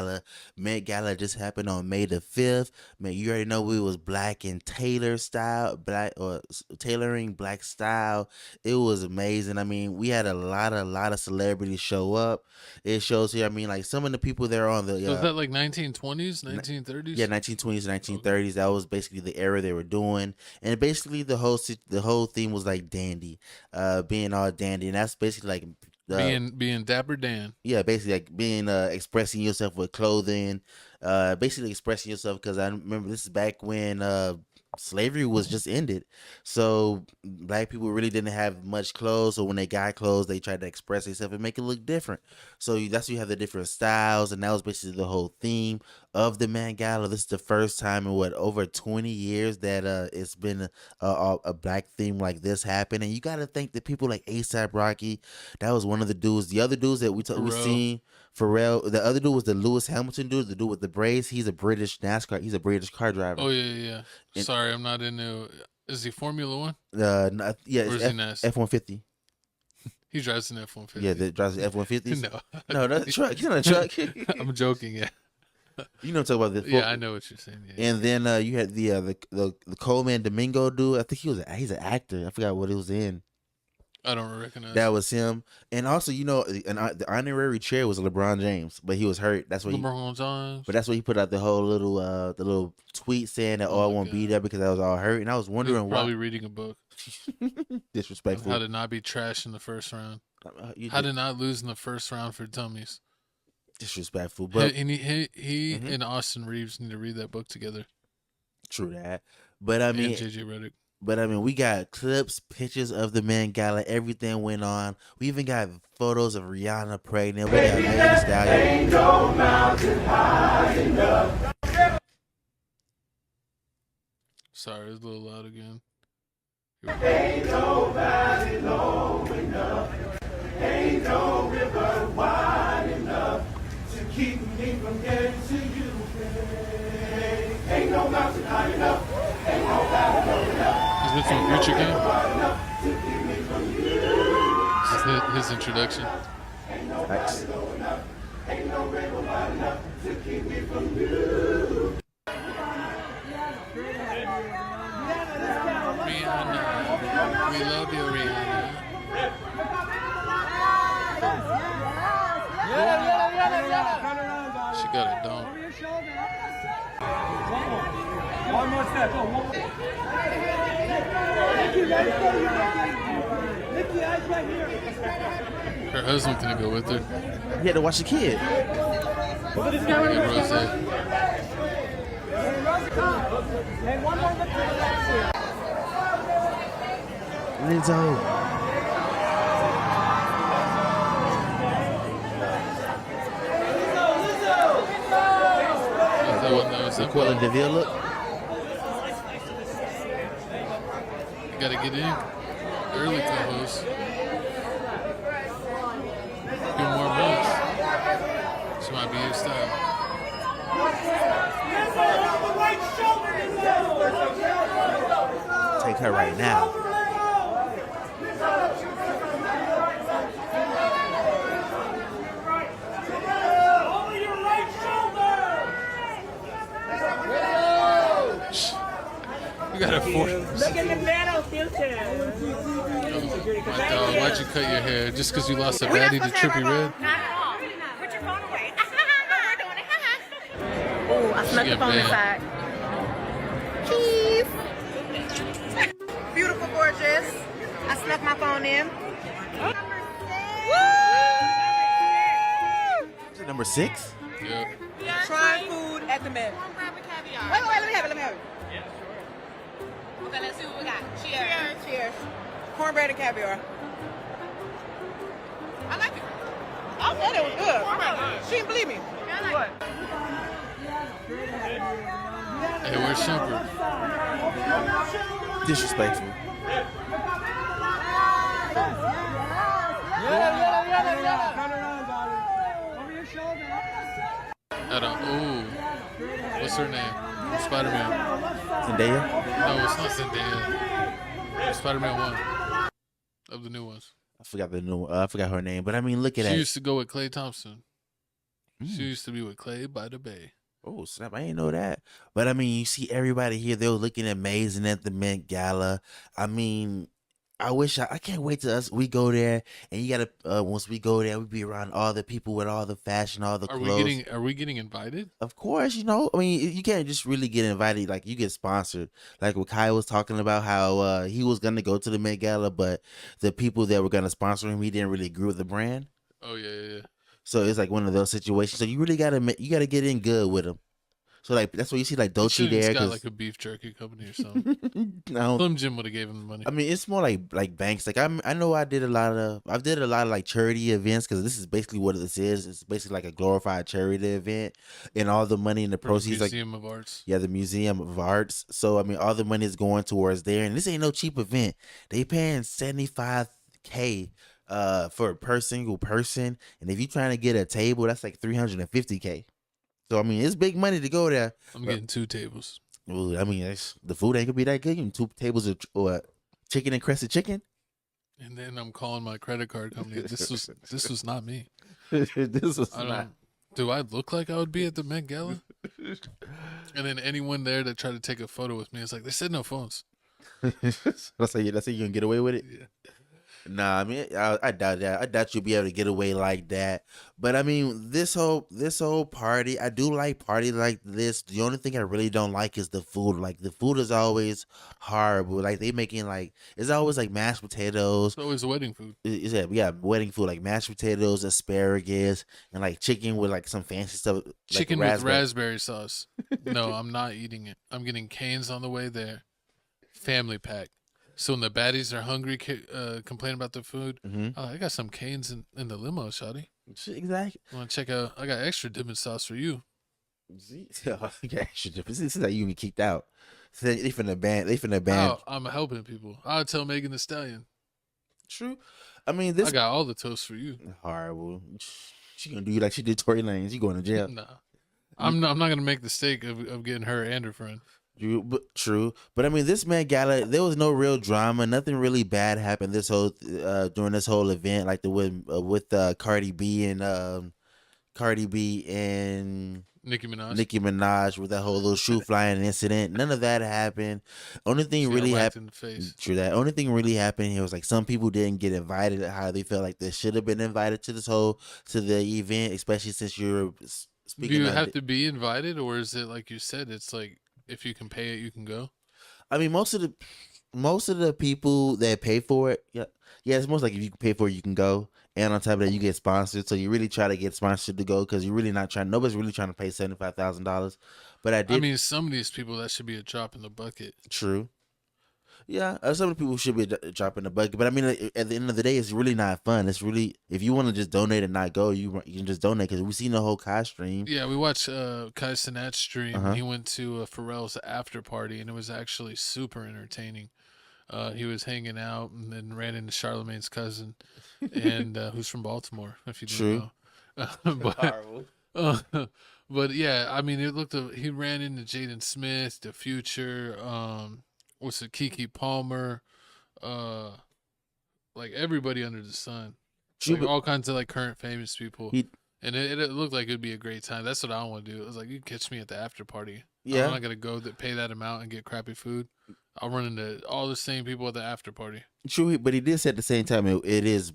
Gala. Met Gala just happened on May the 5th. Man, you already know we was black and tailoring black style. It was amazing. I mean, we had a lot of celebrities show up. It shows here. I mean, like some of the people there on the So is that like 1920s, 1930s? yeah, 1920s, 1930s. That was basically the era they were doing, and basically the whole theme was like dandy, being all dandy, and that's basically like being Dapper Dan. yeah, basically like being expressing yourself with clothing, basically expressing yourself. Because I remember this is back when slavery was just ended, so black people really didn't have much clothes. So when they got clothes, they tried to express themselves and make it look different. So that's why you have the different styles, and that was basically the whole theme of the Met Gala. This is the first time in over 20 years that it's been a black theme like this happen. And you got to think that people like ASAP Rocky, that was one of the dudes. The other dudes that we seen, Pharrell. The other dude was the Lewis Hamilton dude, the dude with the braids. He's a British car driver. Oh yeah. Sorry, I'm not into. Is he Formula One? Yeah, or is he NAS? F-150. He drives an F-150. Yeah, that drives the F-150s. No, that's a truck. He's not a truck. I'm joking. Yeah. You know, talk about this. Yeah, I know what you're saying. Yeah. And then you had the Coleman Domingo dude. I think he's an actor. I forgot what he was in. I don't recognize. That was him. And also, the honorary chair was LeBron James, but he was hurt. That's what LeBron James. But that's what he put out the whole little tweet saying that I won't be there because I was all hurt. And I was wondering why. Probably reading a book. Disrespectful. How to not be trash in the first round. How to not lose in the first round for dummies. Disrespectful, but he and Austin Reeves need to read that book together. True that, but I mean, and JJ Redick. But I mean, we got clips, pictures of the Met Gala. Everything went on. We even got photos of Rihanna pregnant. We got Megan Thee Stallion. Ain't no mountain high enough. Sorry, it's a little loud again. Ain't no valley low enough. Ain't no river wide enough to keep me from getting to you. Ain't no mountain high enough. Ain't no valley low enough. Is this from Future Game? This is his introduction. Thanks. Ain't no river wide enough to keep me from you. Rihanna, we love you, Rihanna. She got it done. One more step. Her husband gonna go with her. He had to watch the kid. Lizzo. The Quilla DeVille look. You gotta get in early, co-host. Few more months. She might be your style. Take her right now. Got a four. Look at the metal filter. My dog, why'd you cut your hair? Just because you lost a baddie to Trippie Redd? Not at all. Put your phone away. We're doing it. Oh, I snuck the phone inside. Keys. Beautiful, gorgeous. I snuck my phone in. Is it number 6? Yep. Trying food at the Met. Wait, let me have it. Okay, let's see what we got. Cheers. Cornbread and caviar. I like it. I said it was good. Oh my God. She didn't believe me. What? Hey, where's Shumpert? Disrespectful. What's her name? Spider-Man. Zendaya? No, it's not Zendaya. Spider-Man 1 of the new ones. I forgot her name, but I mean, look at that. She used to go with Klay Thompson. She used to be with Clay by the Bay. Oh snap! I didn't know that. But I mean, you see everybody here. They were looking amazing at the Met Gala. I mean, I can't wait till we go there, and you gotta once we go there, we be around all the people with all the fashion, all the clothes. Are we getting invited? Of course, I mean, you can't just really get invited. Like you get sponsored. Like what Kai was talking about, how he was gonna go to the Met Gala, but the people that were gonna sponsor him, he didn't really agree with the brand. Oh yeah. So it's like one of those situations. So you really you gotta get in good with them. So like that's why you see like Dolce Should've there. got Cause like a beef jerky company or something. no, Slim Jim would have gave him the money. I mean it's more like banks. Like I know I did a lot of like charity events because this is basically what this is. It's basically like a glorified charity event, and all the money and the For the proceeds Museum of Arts. Yeah, the Museum of Arts. So I mean all the money is going towards there, and this ain't no cheap event. They paying $75K for per single person, and if you're trying to get a table, that's like $350K. So I mean, it's big money to go there. I'm getting 2 tables. Well, I mean, the food ain't gonna be that good. You need 2 tables of chicken and crested chicken. And then I'm calling my credit card company. This was not me. This was not. Do I look like I would be at the Met Gala? And then anyone there that tried to take a photo with me, it's like they said no phones. Let's say you gonna get away with it. Yeah. Nah, I mean, I doubt that. I doubt you'll be able to get away like that. But I mean, this whole party, I do like party like this. The only thing I really don't like is the food. Like the food is always horrible. Like they making like it's always like mashed potatoes. It's always wedding food. Is that yeah, wedding food like mashed potatoes, asparagus, and like chicken with like some fancy stuff. Like Chicken with raspberry sauce. No, I'm not eating it. I'm getting Cane's on the way there. Family pack. So when the baddies are hungry, complain about the food, I got some Cane's in the limo, shawty. Exactly. Want to check out? I got extra dipping sauce for you. See, extra difference. This is how you get kicked out. So they finna ban. Oh, I'm helping people. I'll tell Megan Thee Stallion. True. I mean, this I got all the toast for you. horrible. She gonna do you like she did Tory Lanez. You going to jail? Nah, I'm not gonna make the mistake of getting her and her friend. True, but I mean, this Met Gala, there was no real drama. Nothing really bad happened this whole during this whole event, like the with Cardi B and Nicki Minaj. Nicki Minaj with that whole little shoe flying incident. None of that happened. Only thing really happened. True that. Only thing really happened here was like some people didn't get invited. How they felt like they should have been invited to the event, especially since you're speaking. Do you have to be invited, or is it like you said? It's like if you can pay it, you can go. I mean, most of the people that pay for it, yeah, it's most like if you can pay for it, you can go. And on top of that, you get sponsored. So you really try to get sponsored to go because you're really not trying. Nobody's really trying to pay $75,000. But I mean, some of these people that should be a drop in the bucket. True. Yeah, some of the people should be a drop in the bucket. But I mean, at the end of the day, it's really not fun. It's really if you want to just donate and not go, you can just donate because we've seen the whole Kai stream. Yeah, we watched Kai Cenat stream. He went to Pharrell's after party, and it was actually super entertaining. He was hanging out and then ran into Charlamagne's cousin, and who's from Baltimore, if you didn't know. But yeah, I mean, he ran into Jaden Smith, The Future, what's it, Kiki Palmer, like everybody under the sun, like all kinds of like current famous people. And it looked like it'd be a great time. That's what I want to do. It was like, you can catch me at the after party. Yeah. I'm not going to pay that amount and get crappy food. I'll run into all the same people at the after party. True, but he did say at the same time it is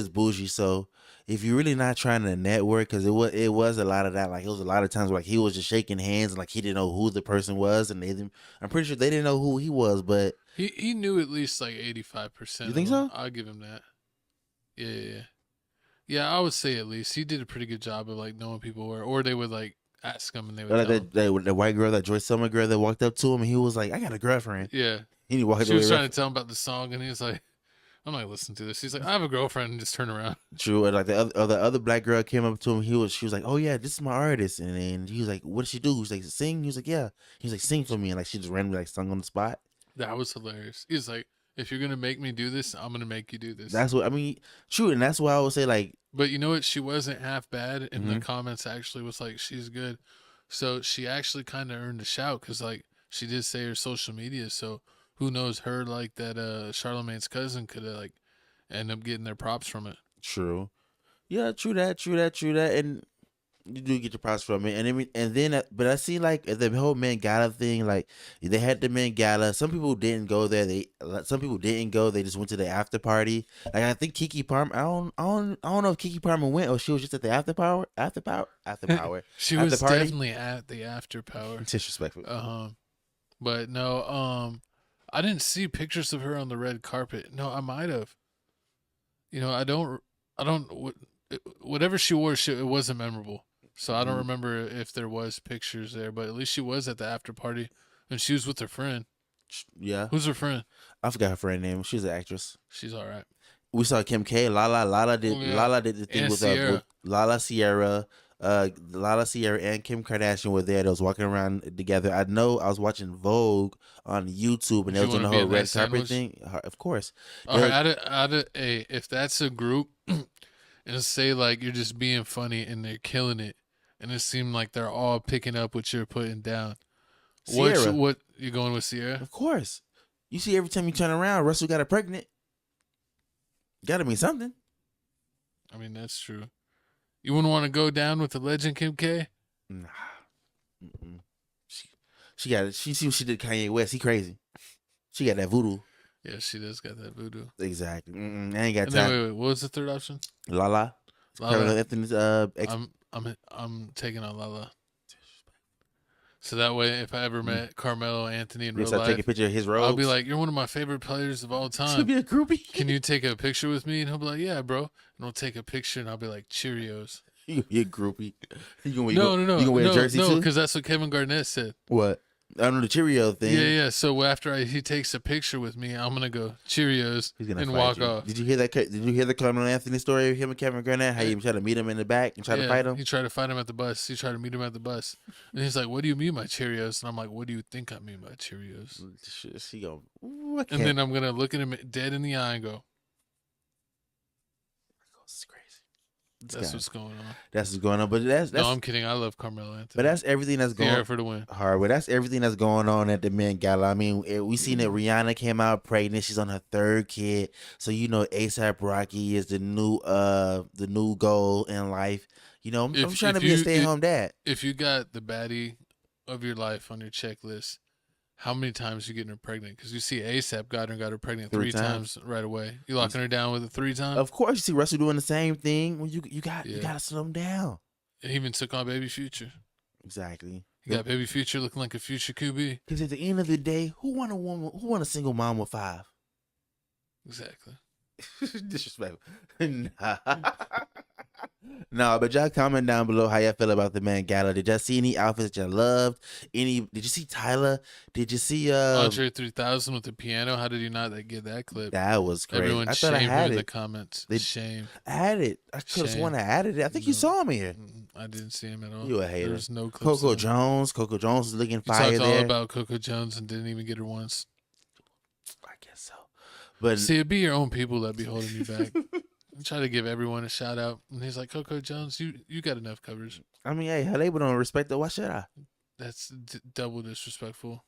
bougie. So if you're really not trying to network, because it was a lot of that. Like it was a lot of times where, like he was just shaking hands and like he didn't know who the person was, and I'm pretty sure they didn't know who he was, but he knew at least like 85%. You think so? I'll give him that. Yeah. I would say at least he did a pretty good job of like knowing people were, or they would like ask him and they would like the white girl, that Joy Summer girl that walked up to him and he was like, "I got a girlfriend." Yeah. He walked she was trying to tell him about the song and he was like, "I'm not listening to this." He's like, "I have a girlfriend," and just turn around. True. And like the other black girl came up to him. She was like, "Oh yeah, this is my artist." And then he was like, "What did she do?" He was like, "Sing." He was like, "Yeah." He was like, "Sing for me." And like she just randomly like sung on the spot. That was hilarious. He was like, "If you're gonna make me do this, I'm gonna make you do this." That's what I mean. True, and that's why I would say like. But you know what? She wasn't half bad. And the comments actually was like, "She's good." So she actually kind of earned a shout because like she did say her social media. So who knows, her like that Charlamagne's cousin could have like end up getting their props from it. True. Yeah, true that. And You do get your props from it, and then, but I see like the whole men gala thing. Like they had the men gala. Some people didn't go there. Some people didn't go. They just went to the after party. Like I think Kiki Palmer. I don't know if Kiki Palmer went or she was just at the after power. She after was party. definitely at the after power. Disrespectful. But no, I didn't see pictures of her on the red carpet. No, I might have. I don't. Whatever she wore, it wasn't memorable. So I don't remember if there was pictures there, but at least she was at the after party, and she was with her friend. Yeah. Who's her friend? I forgot her friend name. She's an actress. She's all right. We saw Kim K. Lala did the thing with Lala Sierra. Lala Sierra and Kim Kardashian were there. They was walking around together. I know I was watching Vogue on YouTube, and they was doing the whole red carpet thing. Of course. All right, if that's a group, and say like you're just being funny and they're killing it, and it seemed like they're all picking up what you're putting down. Sierra. What you going with Sierra? Of course. You see, every time you turn around, Russell got her pregnant. Got to mean something. I mean, that's true. You wouldn't want to go down with the legend Kim K? Nah. Mm-mm. She got it. She see what she did Kanye West. He crazy. She got that voodoo. Yeah, she does got that voodoo. Exactly. I ain't got time. Wait. What was the third option? Lala. Anthony's, I'm taking on Lala. So that way, if I ever met Carmelo Anthony in real life, take a picture of his robes. I'll be like, "You're one of my favorite players of all time." She'll be a groupie. Can you take a picture with me? And he'll be like, "Yeah, bro." And we'll take a picture, and I'll be like, "Cheerios." You a groupie. No. You gonna wear a jersey too? Because that's what Kevin Garnett said. What? I know the Cheerio thing. Yeah. So after he takes a picture with me, I'm gonna go Cheerios and walk off. Did you hear that? Did you hear the Carmelo Anthony story of him and Kevin Garnett? How he tried to meet him in the back and try to fight him? He tried to fight him at the bus. He tried to meet him at the bus, and he's like, "What do you mean by Cheerios?" And I'm like, "What do you think I mean by Cheerios?" She go, and then I'm gonna look at him dead in the eye and go, "This is crazy." That's what's going on. That's what's going on. But that's no, I'm kidding. I love Carmelo Anthony. But that's everything that's going on for the win. Hard. But that's everything that's going on at the Met Gala. I mean, we seen that Rihanna came out pregnant. She's on her third kid. So ASAP Rocky is the new goal in life. I'm trying to be a stay-at-home dad. If you got the baddie of your life on your checklist, how many times you getting her pregnant? Because you see ASAP got her pregnant three times right away. You locking her down with it 3 times? Of course. You see Russell doing the same thing. When you got to slow him down. He even took on Baby Future. Exactly. You got Baby Future looking like a future QB. Because at the end of the day, who want a single mom with 5? Exactly. Disrespectful. No, but y'all comment down below how y'all feel about the Met Gala. Did y'all see any outfits that y'all loved? Did you see Tyler? Did you see Andre 3000 with the piano? How did you not get that clip? That was great. Everyone shamed her in the comments. Shame. I had it. I could have sworn I added it. I think you saw him here. I didn't see him at all. You a hater. There's no clips. Coco Jones was looking fire there. Talked all about Coco Jones and didn't even get her once. I guess so. But see, it'd be your own people that be holding you back. Try to give everyone a shout out, and he's like, "Coco Jones, you got enough covers." I mean, hey, her label don't respect it. Why should I? That's double disrespectful.